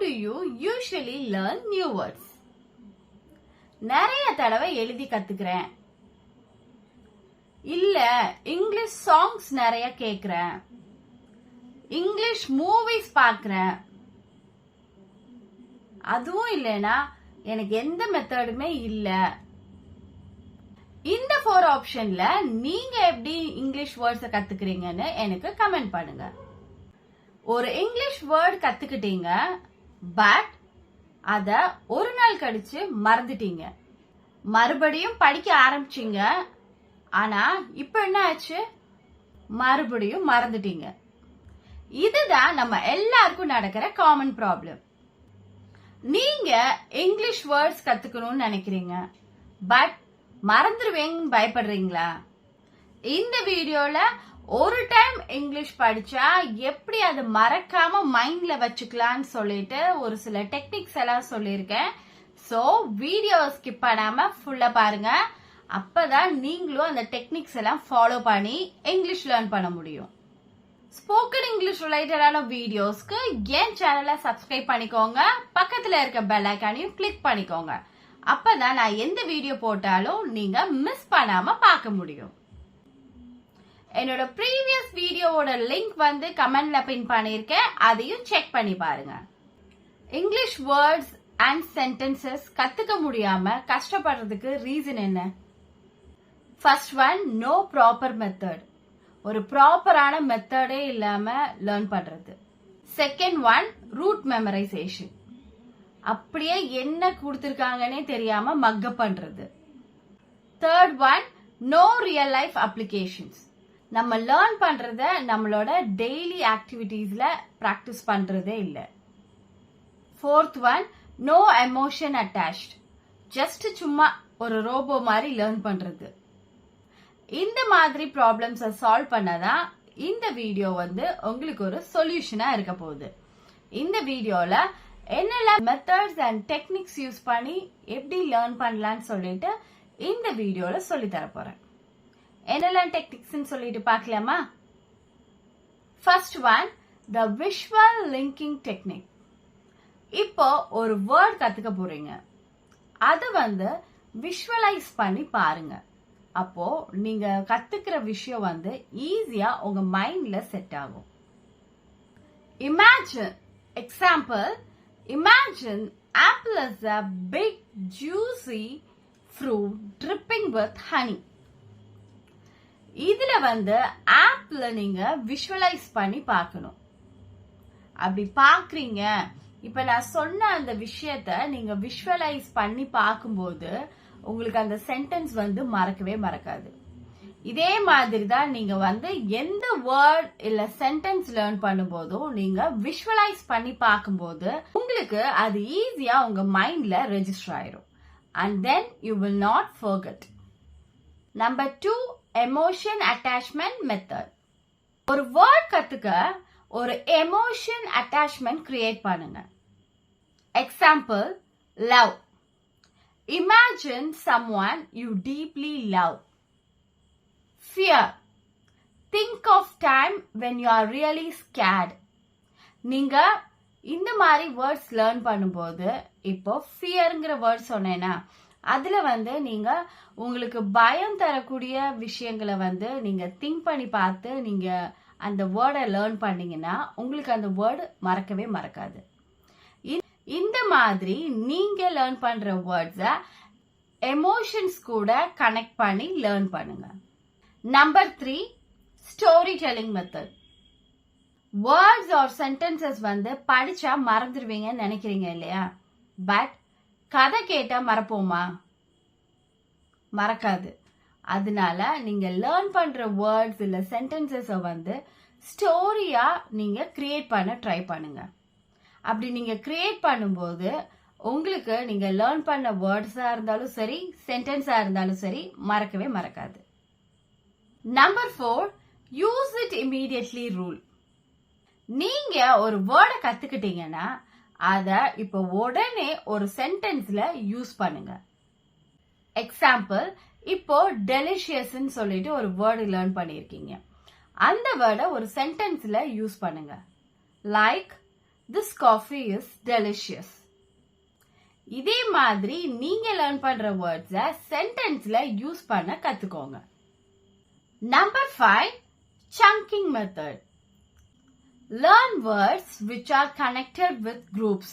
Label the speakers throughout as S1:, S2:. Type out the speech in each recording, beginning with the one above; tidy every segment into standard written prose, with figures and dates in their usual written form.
S1: do you usually learn new words? நிறைய தடவை எழுதி கத்துக்கிறேன். இல்ல இங்கிலீஷ் சாங்ஸ் நிறைய கேக்குறேன். இங்கிலீஷ் மூவிஸ் பாக்குறேன். அதுவும் இல்லனா எனக்கு எந்த மெத்தடுமே இல்ல. இந்த 4 ஆப்ஷன்ல நீங்க எப்படி இங்கிலீஷ் வேர்ட்ஸ் கத்துக்கிறீங்கன்னு எனக்கு கமெண்ட் பண்ணுங்க. ஒரு இங்கிலீஷ் வேர்ட் கத்துக்கிட்டீங்க, பட் அத ஒரு நாள் கழிச்சு மறந்துட்டீங்க. மறுபடியும் படிக்க ஆரம்பிச்சீங்க, ஆனா இப்ப என்ன ஆச்சு? மறுபடியும் மறந்துட்டீங்க. இதுதான் நம்ம எல்லாருக்கும் நடக்கிற காமன் ப்ராப்ளம். நீங்க இங்கிலீஷ் வேர்ட்ஸ் கத்துக்கணும்னு நினைக்கிறீங்க, பட் மறந்துடுவேங்கன்னு பயப்படுறீங்களா? இந்த வீடியோல ஒரு டைம் இங்கிலீஷ் படிச்சா எப்படி அதை மறக்காம மைண்ட்ல வச்சுக்கலாம்னு சொல்லிட்டு ஒரு சில டெக்னிக்ஸ் எல்லாம் சொல்லியிருக்கேன். சோ வீடியோ ஸ்கிப் பண்ணாம ஃபுல்லா பாருங்க. அப்பதான் நீங்களும் அந்த டெக்னிக்ஸ் எல்லாம் ஃபாலோ பண்ணி இங்கிலீஷ் லேர்ன் பண்ண முடியும். ஸ்போக்கன் இங்கிலீஷ் ரிலேட்டடான வீடியோஸ்க்கு என் சேனலை சப்ஸ்கிரைப் பண்ணிக்கோங்க. பக்கத்துல இருக்க பெல் ஐகானையும் கிளிக் பண்ணிக்கோங்க. அப்பதான் நான் எந்த வீடியோ போட்டாலும் நீங்க மிஸ் பண்ணாம பார்க்க முடியும். என்னோட ப்ரீவியஸ் வீடியோவோட லிங்க் வந்து கமெண்ட்ல பின் பண்ணிருக்கேன், அதையும் செக் பண்ணி பாருங்க. இங்கிலீஷ் வேர்ட்ஸ் அண்ட் சென்டென்சஸ் கத்துக்க முடியாம கஷ்டப்படுறதுக்கு ரீசன் என்ன? First one, no proper method. ஒரு ப்ராப்பரான மெத்தடே இல்லாம லேர்ன் பண்றது. Second one, rote memorization. அப்படியே என்ன கொடுத்திருக்காங்கன்னே தெரியாம மக்கப் பண்றது. Third one, no real life applications. நம்ம லேர்ன் பண்றத நம்மளோட டெய்லி ஆக்டிவிட்டீஸ்ல பிராக்டிஸ் பண்றதே இல்ல. Fourth one, no emotion attached. Just சும்மா ஒரு ரோபோ மாதிரி லேர்ன் பண்றது. இந்த மாதிரி ப்ராப்ளம்ஸை சால்வ் பண்ணதான் இந்த வீடியோ வந்து உங்களுக்கு ஒரு சொல்யூஷனா இருக்க போகுது. இந்த வீடியோல என்னெல்லாம் மெத்தட்ஸ் அண்ட் டெக்னிக்ஸ் யூஸ் பண்ணி எப்படி லேர்ன் பண்ணலாம்னு சொல்லிட்டு இந்த வீடியோல சொல்லி தர போறேன். என்னெல்லாம் டெக்னிக்ஸ் சொல்லிட்டு பார்க்கலாமா? ஃபர்ஸ்ட் ஒன், த விஷுவல் லிங்கிங் டெக்னிக். இப்போ ஒரு வேர்ட் கத்துக்க போறீங்க, அது வந்து விஷுவலைஸ் பண்ணி பாருங்க. அப்போ நீங்க கத்துக்கிற விஷயம் வந்து ஈஸியா உங்க மைண்ட்ல செட் ஆகும். Imagine. Example, imagine apple is a big juicy fruit dripping with honey. இதுல வந்து ஆப்பிள் நீங்க விஷுவலைஸ் பண்ணி பார்க்கணும். அப்படி பாக்குறீங்க, இப்ப நான் சொன்ன அந்த விஷயத்த நீங்க விஷுவலைஸ் பண்ணி பார்க்கும்போது உங்களுக்கு அந்த சென்டென்ஸ் வந்து மறக்கவே மறக்காது. இதே மாதிரி தான் நீங்க வந்து எந்த வேர்ட் இல்ல சென்டென்ஸ் லேர்ன் பண்ணும்போதும் நீங்க விஷுவலைஸ் பண்ணி பார்க்கும்போது உங்களுக்கு அது ஈஸியா உங்க மைண்ட்ல ரெஜிஸ்டர் ஆயிரும். And then you will not forget. Number 2, emotion attachment method. ஒரு வேர்ட் கத்துக்க ஒரு எமோஷன் அட்டாச்மெண்ட் கிரியேட் பண்ணுங்க. Example, love. Imagine someone you deeply love. Fear. Think of time when you are really scared. நீங்க இந்த மாதிரி words learn பண்ணும்போது, இப்போ ஃபியர்ங்கிற word சொன்னேன்னா அதுல வந்து நீங்க உங்களுக்கு பயம் தரக்கூடிய விஷயங்களை வந்து நீங்க திங்க் பண்ணி பார்த்து நீங்க அந்த வேர்டை லேர்ன் பண்ணீங்கன்னா உங்களுக்கு அந்த வேர்டு மறக்கவே மறக்காது. இந்த மாதிரி நீங்க லேர்ன் பண்ற வேர்ட்ஸ எமோஷன்ஸ் கூட கனெக்ட் பண்ணி லேர்ன் பண்ணுங்க. Number 3, story telling method. Words R sentences வந்து படிச்சா மறந்துடுவீங்கன்னு நினைக்கிறீங்க இல்லையா? பட் கதை கேட்டா மறப்போமா? மறக்காது. அதனால நீங்க லேர்ன் பண்ற வேர்ட்ஸ் இல்ல சென்டென்சஸ் வந்து ஸ்டோரியா நீங்க கிரியேட் பண்ண ட்ரை பண்ணுங்க. அப்படி நீங்க கிரியேட் பண்ணும்போது உங்களுக்கு நீங்க லேர்ன் பண்ண வேர்ட்ஸா இருந்தாலும் சரி, சென்டென்ஸா இருந்தாலும் சரி, மறக்கவே மறக்காது. Number 4, use it immediately rule. நீங்க ஒரு வேர்டை கத்துக்கிட்டீங்கன்னா அத இப்ப உடனே ஒரு சென்டென்ஸ்ல யூஸ் பண்ணுங்க. எக்ஸாம்பிள், இப்போ டெலிஷியஸ் சொல்லிட்டு ஒரு வேர்டு லேர்ன் பண்ணிருக்கீங்க. அந்த வேர்டை ஒரு சென்டென்ஸ்ல யூஸ் பண்ணுங்க. Like, this coffee is delicious. இதே மாதிரி நீங்க லேர்ன் பண்ற வேர்ட்ஸ சென்டென்ஸ்ல யூஸ் பண்ண கத்துக்கோங்க. Number 5, chunking method. Learn words which are connected with groups.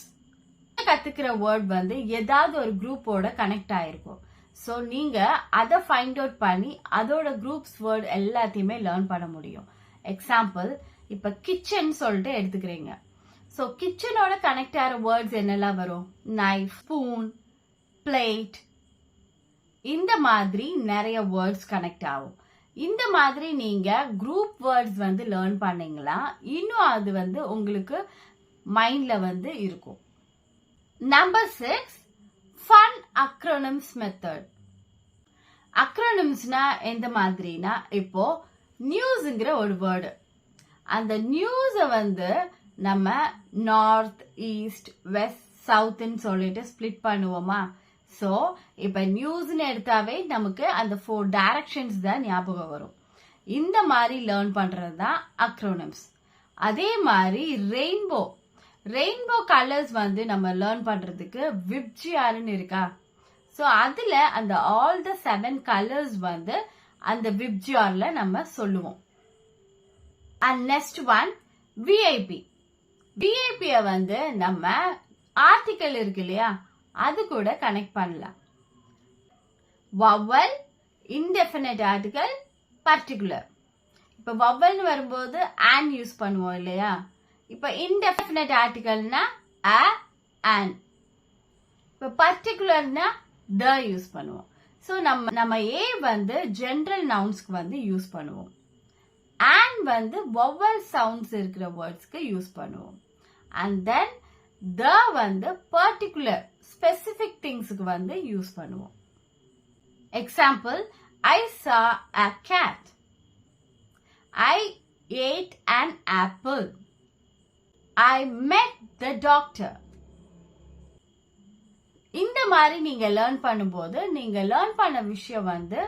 S1: கத்துக்கிற வேர்ட் வந்து ஏதாவது ஒரு குரூப்போட கனெக்ட் ஆயிருக்கும். சோ நீங்க அதை ஃபைண்ட் அவுட் பண்ணி அதோட குரூப்ஸ் வேர்ட் எல்லாத்தையுமே லேர்ன் பண்ண முடியும். எக்ஸாம்பிள், இப்ப கிச்சன் சொல்லிட்டு எடுத்துக்கிறீங்க. சோ கிச்சனோட கனெக்ட் ஆகிற வேர்ட்ஸ் என்னெல்லாம் வரும்? நைஃப், ஸ்பூன், பிளேட், இந்த மாதிரி நிறைய வேர்ட்ஸ் கனெக்ட் ஆகும். இந்த மாதிரி நீங்க குரூப் வேர்ட்ஸ் வந்து லேர்ன் பண்ணீங்களா இன்னும் அது வந்து உங்களுக்கு மைண்ட்ல வந்து இருக்கும். Number 6, fun acronyms method. அக்ரோனிம்ஸ்னா எந்த மாதிரினா, இப்போ நியூஸ்ங்கிற ஒரு வேர்டு, அந்த நியூஸ வந்து நம்ம நார்த், ஈஸ்ட், வெஸ்ட், சவுத்ன்னு சொல்லிட்டு ஸ்பிளிட் பண்ணுவோமா? சோ இப்ப நியூஸ்னு எடுத்தாவே நமக்கு அந்த 4 டைரக்ஷன்ஸ் தான் ஞாபகம் வரும். இந்த மாதிரி லேர்ன் பண்றது தான் அக்ரோனிம்ஸ். அதே மாதிரி ரெயின்போ கலர்ஸ் வந்து நம்ம லேர்ன் பண்றதுக்கு விப்ஜிஆர்னு இருக்கா? சோ அதுல அந்த ஆல் த 7 கலர்ஸ் வந்து அந்த விப்ஜிஆர்ல நம்ம சொல்லுவோம். And next one, VIP. விஐபிய வந்து நம்ம ஆர்டிக்கல் இருக்கு இல்லையா, அது கூட கனெக்ட் பண்ணலாம். Vowel, indefinite article, particular. இப்ப வவல்னு வரும்போது ஆன் யூஸ் பண்ணுவோம் இல்லையா? இப்ப இன்டெஃபினைட் ஆர்டிகல்னா அ, ஆன். இப்ப பர்டிகுலர்னா த யூஸ் பண்ணுவோம். சோ நம்ம ஏ வந்து ஜெனரல் நவுன்ஸ்க்கு வந்து யூஸ் பண்ணுவோம். ஆன் வந்து வவல் சவுண்ட்ஸ் இருக்கிற வேர்ட்ஸ்க்கு யூஸ் பண்ணுவோம். அண்ட் தென் த வந்து பர்டிகுலர் ஸ்பெசிபிக் திங்ஸ்க்கு வந்து யூஸ் பண்ணுவோம். Example, I saw a cat. I ate an apple. I met the doctor. இந்த மாதிரி நீங்க லேர்ன் பண்ணும்போது நீங்க லேர்ன் பண்ண விஷயம் வந்து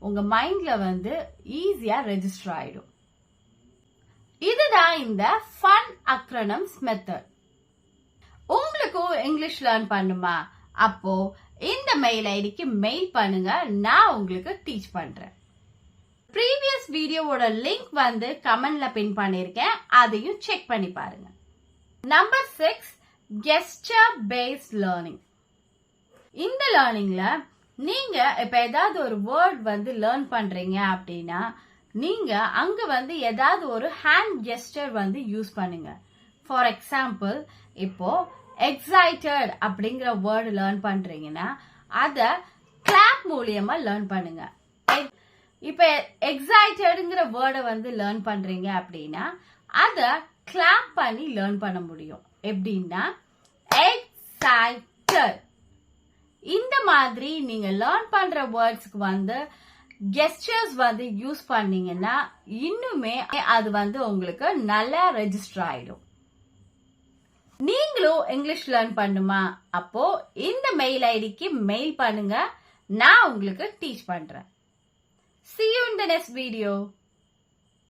S1: உங்க மைண்ட்ல வந்து ஈஸியா ரெஜிஸ்டர் ஆயிடும். இதுதான் இந்த ஃபன் அக்ரோனிம்ஸ் மெத்தட். உங்களுக்கும் இங்கிலீஷ் லேர்ன் பண்ணுமா? அப்போ இந்த மெயில் ஐடிக்கு மெயில் பண்ணுங்க, நான் உங்களுக்கு டீச் பண்றேன். ப்ரீவியஸ் வீடியோவோட லிங்க் வந்து கமெண்ட்ல பின் பண்ணிருக்கேன், அதையும் செக் பண்ணி பாருங்க. Number 6, gesture paste learning. இந்த லேர்னிங்ல நீங்க இப்ப ஏதாவது ஒரு வேர்ட் வந்து லேர்ன் பண்றீங்க அப்படின்னா நீங்க அங்க வந்து ஏதாவது ஒரு ஹேண்ட் கெஸ்டர் வந்து யூஸ் பண்ணுங்க. ஃபார் எக்ஸாம்பிள், இப்போ எக்ஸைட்டட் அப்படிங்கிற வேர்டு லேர்ன் பண்றீங்கன்னா அத கிளாப் மூலியமா லேர்ன் பண்ணுங்க. இப்ப எக்ஸைட்டட்ங்கிற வேர்டை வந்து லேர்ன் பண்றீங்க அப்படின்னா அத கிளாப் பண்ணி லேர்ன் பண்ண முடியும். எப்படின்னா எக்ஸைட்டட். இந்த மாதிரி நீங்க லேர்ன் பண்ற வேர்ட்ஸ்க்கு வந்து கெஸ்டர்ஸ் வந்து யூஸ் பண்ணீங்கன்னா இன்னுமே அது வந்து உங்களுக்கு நல்லா ரெஜிஸ்டர் ஆயிடும். நீங்களும் இங்கிலீஷ் லேர்ன் பண்ணுமா? அப்போ இந்த மெயில் ஐடிக்கு மெயில் பண்ணுங்க, நான் உங்களுக்கு டீச் பண்றேன். See you in the next video.